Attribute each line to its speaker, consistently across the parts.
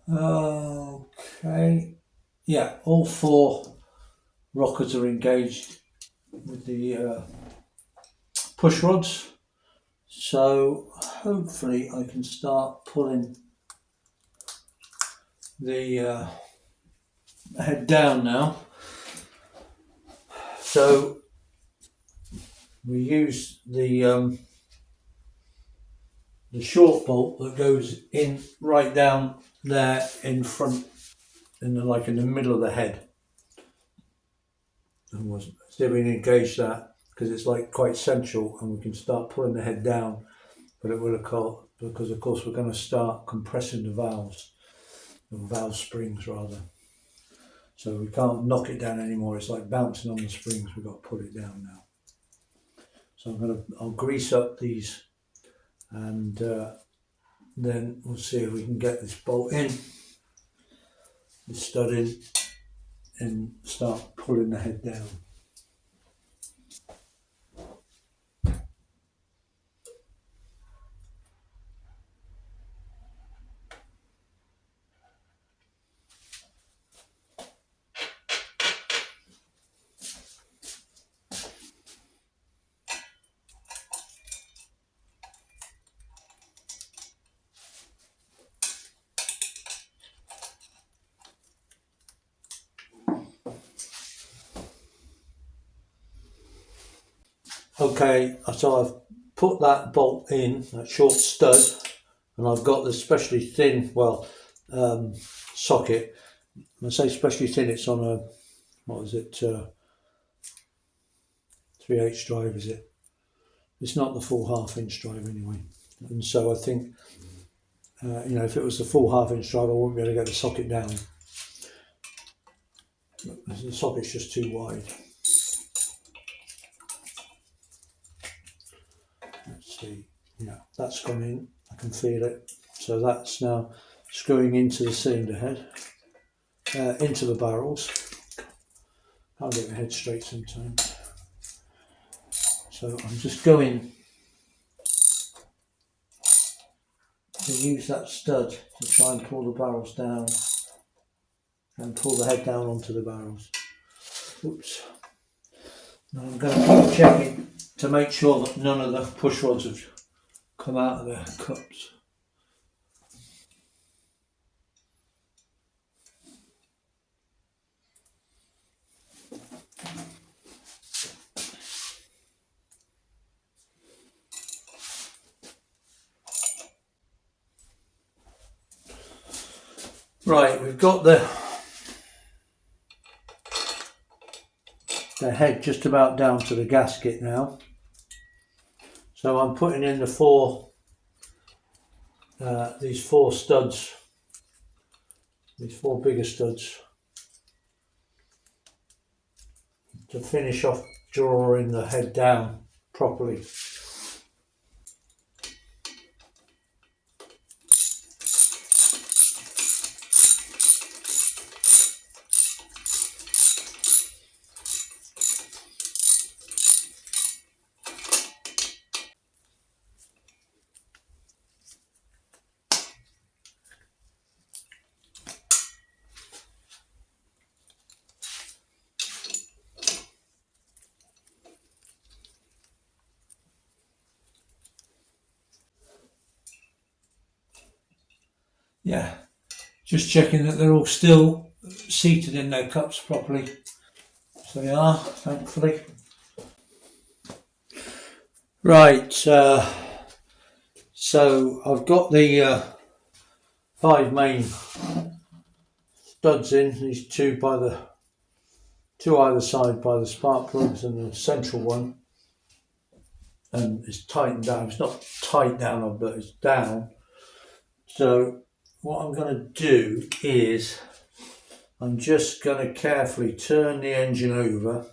Speaker 1: Okay, yeah, all four rockers are engaged with the push rods, so hopefully I can start pulling the head down now. So we use the short bolt that goes in right down there in front, like in the middle of the head. And we'll see if we can engage that because it's like quite central, and we can start pulling the head down. But it will occur because, of course, we're going to start compressing the valves, or valve springs rather. So we can't knock it down anymore. It's like bouncing on the springs. We've got to pull it down now. So I'll grease up these, and then we'll see if we can get this bolt in, this stud in, and start pulling the head down. Okay, so I've put that bolt in, that short stud, and I've got the specially thin, socket. When I say specially thin, it's on a, 3/8 drive, is it? It's not the full 1/2 inch drive anyway. And so I think, if it was the full 1/2 inch drive, I wouldn't be able to get the socket down. The socket's just too wide. Let's see, yeah, that's gone in, I can feel it. So that's now screwing into the cylinder head, into the barrels. Can't get my head straight sometimes. So I'm just going to use that stud to try and pull the barrels down and pull the head down onto the barrels. Oops. Now I'm going to keep checking to make sure that none of the push rods have come out of their cups. Right, we've got the head just about down to the gasket now. So I'm putting in these four studs, these four bigger studs, to finish off drawing the head down properly. Yeah, just checking that they're all still seated in their cups properly. So they are, thankfully. Right, so I've got the 5 main studs in, these two either side by the spark plugs, and the central one, and it's tightened down. It's not tight down, but it's down. So what I'm going to do is I'm just going to carefully turn the engine over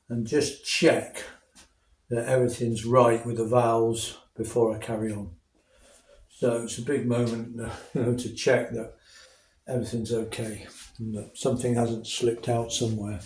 Speaker 1: and just check that everything's right with the valves before I carry on. So it's a big moment, to check that everything's okay and that something hasn't slipped out somewhere.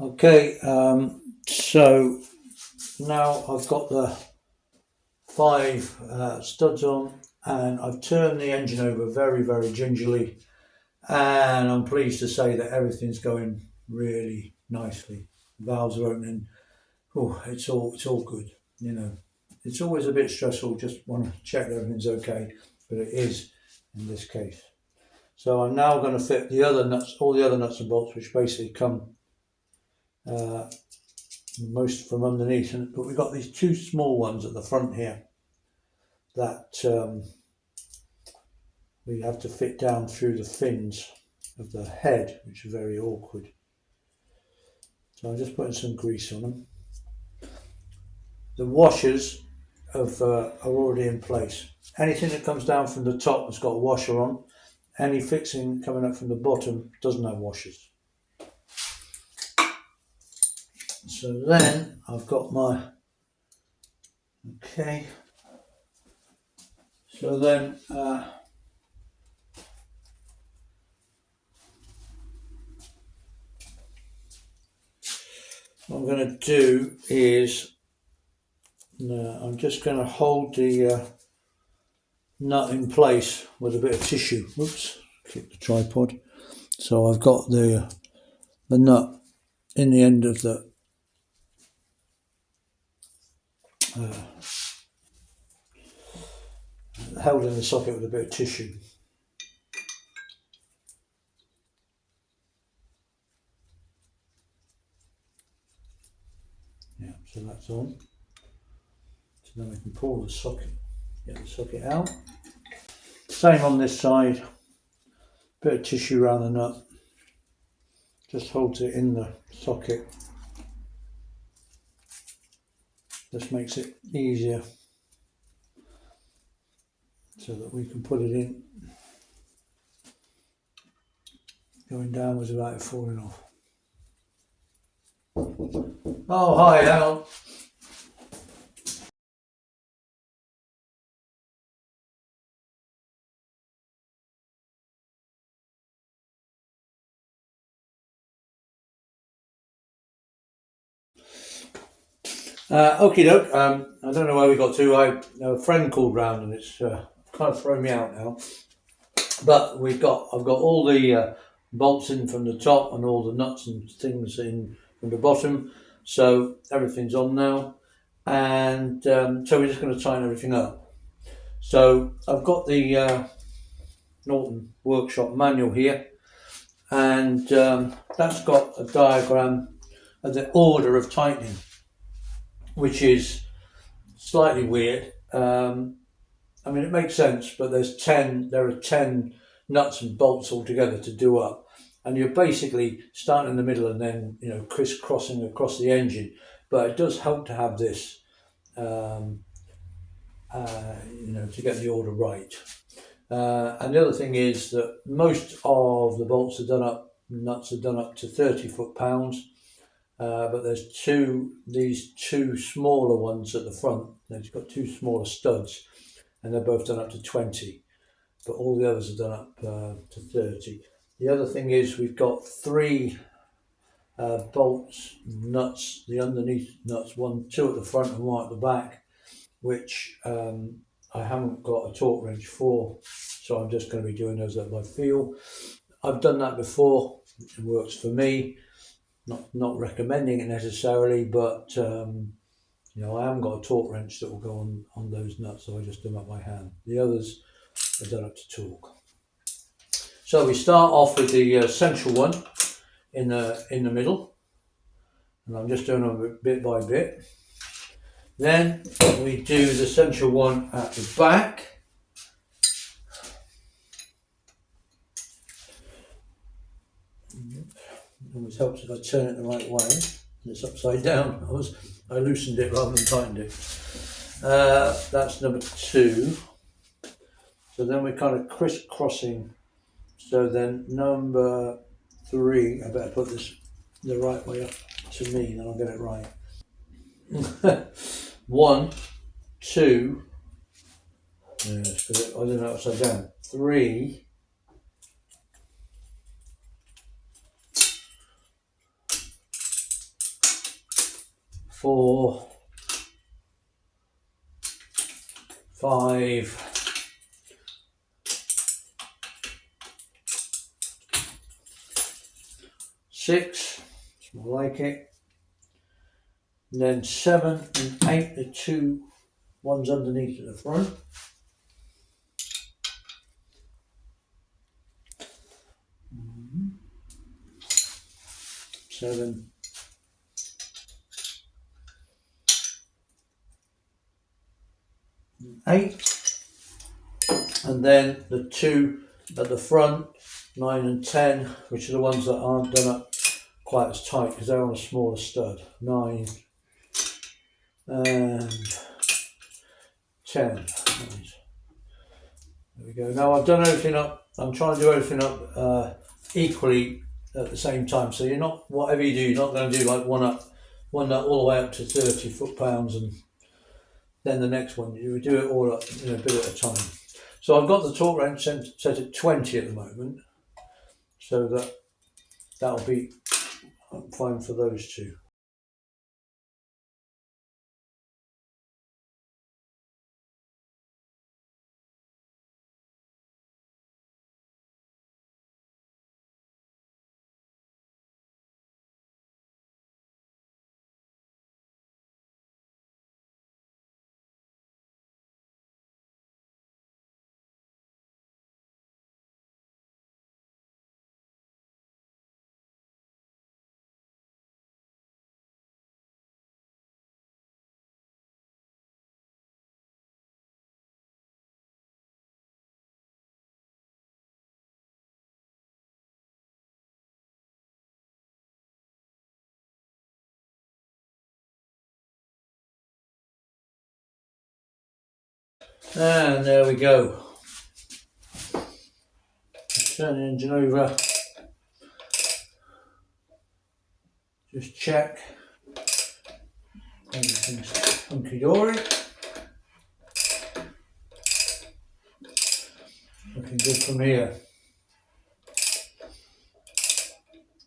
Speaker 1: Okay, so now I've got the 5 studs on, and I've turned the engine over very, very gingerly, and I'm pleased to say that everything's going really nicely. Valves are opening. Oh, it's all good. You know, it's always a bit stressful. Just want to check that everything's okay, but it is in this case. So I'm now going to fit the other nuts, all the other nuts and bolts, which basically come most from underneath. But we've got these 2 small ones at the front here that we have to fit down through the fins of the head, which are very awkward. So I'm just putting some grease on them. The washers are already in place. Anything that comes down from the top has got a washer on. Any fixing coming up from the bottom doesn't have washers. So then I've got my, okay, so then what I'm going to do is, I'm just going to hold the nut in place with a bit of tissue. Whoops, kick the tripod. So I've got the nut in the end of the held in the socket with a bit of tissue. Yeah, so that's on. So then we can pull the socket, get the socket out. Same on this side, bit of tissue around the nut, just holds it in the socket. This makes it easier so that we can put it in, going downwards without it falling off. Oh, hi, Al. Okie doke. I don't know where we got to. A friend called round and it's kind of thrown me out now. But I've got all the bolts in from the top and all the nuts and things in from the bottom. So everything's on now, and so we're just going to tighten everything up. So I've got the Norton Workshop manual here, and that's got a diagram of the order of tightening, which is slightly weird. I mean, it makes sense, but there are 10 nuts and bolts altogether to do up. And you're basically starting in the middle and then, crisscrossing across the engine. But it does help to have this, to get the order right. And the other thing is that most of the bolts are done up, nuts are done up to 30 foot-pounds. But there's these two smaller ones at the front. They've got 2 smaller studs, and they're both done up to 20, but all the others are done up to 30. The other thing is we've got 3 bolts, nuts, the underneath nuts, 2 at the front and 1 at the back, which I haven't got a torque wrench for, so I'm just going to be doing those at my feel. I've done that before, it works for me, not recommending it necessarily, but I haven't got a torque wrench that will go on those nuts, so I just do them up by hand. The others are done up to torque. So we start off with the central one in the middle, and I'm just doing them bit by bit. Then we do the central one at the back. It always helps if I turn it the right way. It's upside down. I loosened it rather than tightened it. That's number 2. So then we're kind of crisscrossing. So then number 3, I better put this the right way up to me, then I'll get it right. 1, 2, yes, I did it upside down. 3, 4, 5, 6, it's more like it, and then 7 and 8, the two ones underneath at the front. Seven, 8, and then the two at the front, 9 and 10, which are the ones that aren't done up quite as tight because they're on a smaller stud. 9 and 10. Nice. There we go. Now I've done everything up. I'm trying to do everything up equally at the same time. So you're not, whatever you do, you're not going to do like one nut all the way up to 30 foot-pounds and then the next one. You would do it all up, a bit at a time. So I've got the torque wrench set at 20 at the moment, so that'll be fine for those two. And there we go. Turn the engine over. Just check everything's hunky-dory. Looking good from here.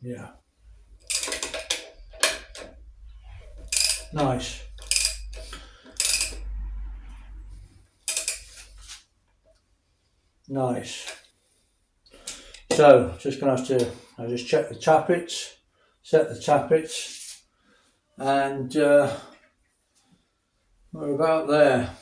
Speaker 1: Yeah. Nice. Nice. So just gonna have to, I just check the tappets, set the tappets, and we're about there.